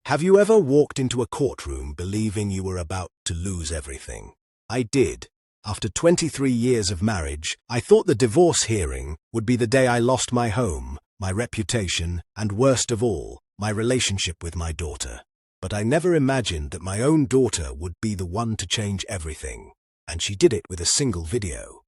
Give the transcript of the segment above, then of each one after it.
Have you ever walked into a courtroom believing you were about to lose everything? I did. After 23 years of marriage, I thought the divorce hearing would be the day I lost my home, my reputation, and worst of all, my relationship with my daughter. But I never imagined that my own daughter would be the one to change everything. And she did it with a single video.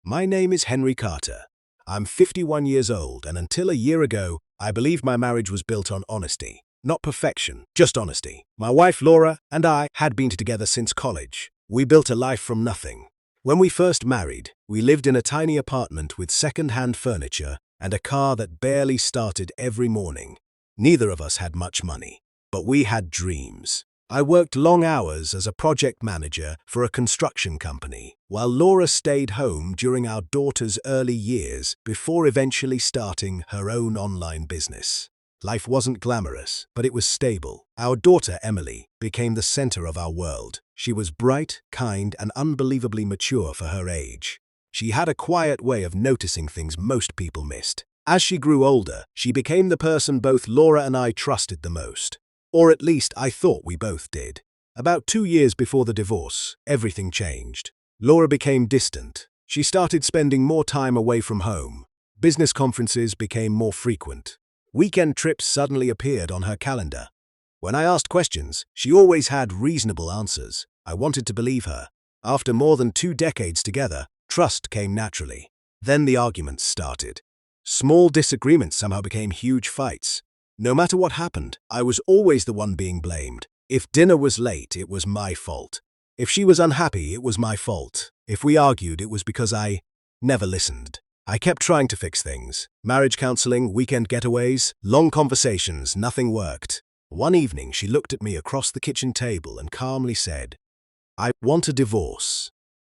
My name is Henry Carter. I'm 51 years old, and until a year ago, I believed my marriage was built on honesty. Not perfection, just honesty. My wife Laura and I had been together since college. We built a life from nothing. When we first married, we lived in a tiny apartment with second-hand furniture and a car that barely started every morning. Neither of us had much money, but we had dreams. I worked long hours as a project manager for a construction company, while Laura stayed home during our daughter's early years before eventually starting her own online business. Life wasn't glamorous, but it was stable. Our daughter, Emily, became the center of our world. She was bright, kind, and unbelievably mature for her age. She had a quiet way of noticing things most people missed. As she grew older, she became the person both Laura and I trusted the most. Or at least I thought we both did. About 2 years before the divorce, everything changed. Laura became distant. She started spending more time away from home. Business conferences became more frequent. Weekend trips suddenly appeared on her calendar. When I asked questions, she always had reasonable answers. I wanted to believe her. After more than 2 decades together, trust came naturally. Then the arguments started. Small disagreements somehow became huge fights. No matter what happened, I was always the one being blamed. If dinner was late, it was my fault. If she was unhappy, it was my fault. If we argued, it was because I never listened. I kept trying to fix things. Marriage counseling, weekend getaways, long conversations, nothing worked. One evening, she looked at me across the kitchen table and calmly said, "I want a divorce."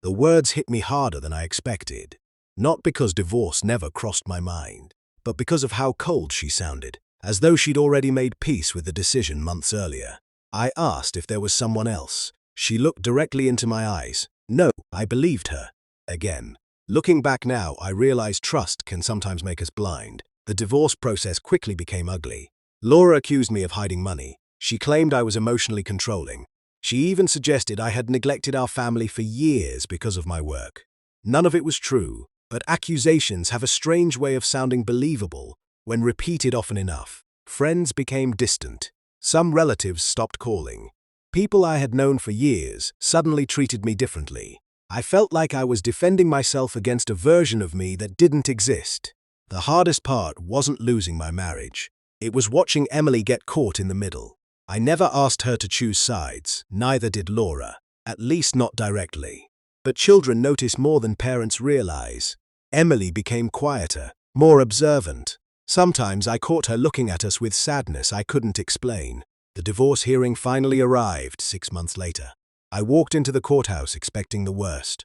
The words hit me harder than I expected. Not because divorce never crossed my mind, but because of how cold she sounded. As though she'd already made peace with the decision months earlier. I asked if there was someone else. She looked directly into my eyes. No, I believed her. Again. Looking back now, I realized trust can sometimes make us blind. The divorce process quickly became ugly. Laura accused me of hiding money. She claimed I was emotionally controlling. She even suggested I had neglected our family for years because of my work. None of it was true, but accusations have a strange way of sounding believable when repeated often enough. Friends became distant. Some relatives stopped calling. People I had known for years suddenly treated me differently. I felt like I was defending myself against a version of me that didn't exist. The hardest part wasn't losing my marriage. It was watching Emily get caught in the middle. I never asked her to choose sides, neither did Laura, at least not directly. But children notice more than parents realize. Emily became quieter, more observant. Sometimes I caught her looking at us with sadness I couldn't explain. The divorce hearing finally arrived 6 months later. I walked into the courthouse expecting the worst.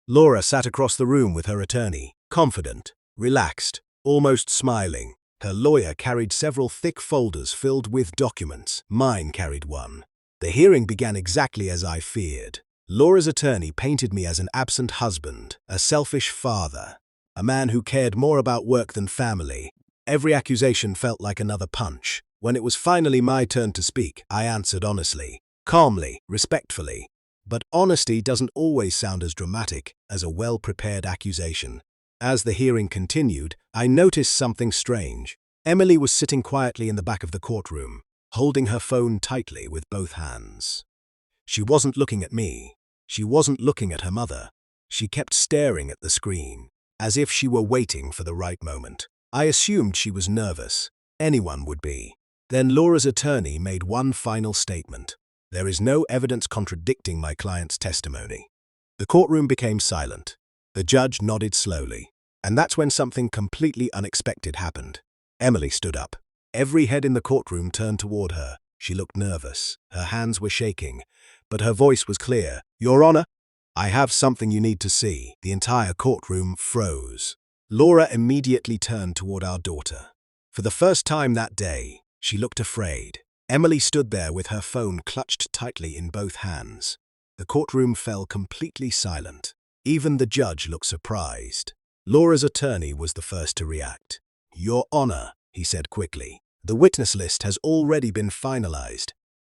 Laura sat across the room with her attorney, confident, relaxed, almost smiling. Her lawyer carried several thick folders filled with documents. Mine carried one. The hearing began exactly as I feared. Laura's attorney painted me as an absent husband, a selfish father, a man who cared more about work than family. Every accusation felt like another punch. When it was finally my turn to speak, I answered honestly, calmly, respectfully. But honesty doesn't always sound as dramatic as a well-prepared accusation. As the hearing continued, I noticed something strange. Emily was sitting quietly in the back of the courtroom, holding her phone tightly with both hands. She wasn't looking at me. She wasn't looking at her mother. She kept staring at the screen, as if she were waiting for the right moment. I assumed she was nervous. Anyone would be. Then Laura's attorney made one final statement. "There is no evidence contradicting my client's testimony." The courtroom became silent. The judge nodded slowly. And that's when something completely unexpected happened. Emily stood up. Every head in the courtroom turned toward her. She looked nervous. Her hands were shaking, but her voice was clear. "Your Honor, I have something you need to see." The entire courtroom froze. Laura immediately turned toward our daughter. For the first time that day, she looked afraid. Emily stood there with her phone clutched tightly in both hands. The courtroom fell completely silent. Even the judge looked surprised. Laura's attorney was the first to react. "Your Honor, he said quickly. The witness list has already been finalized.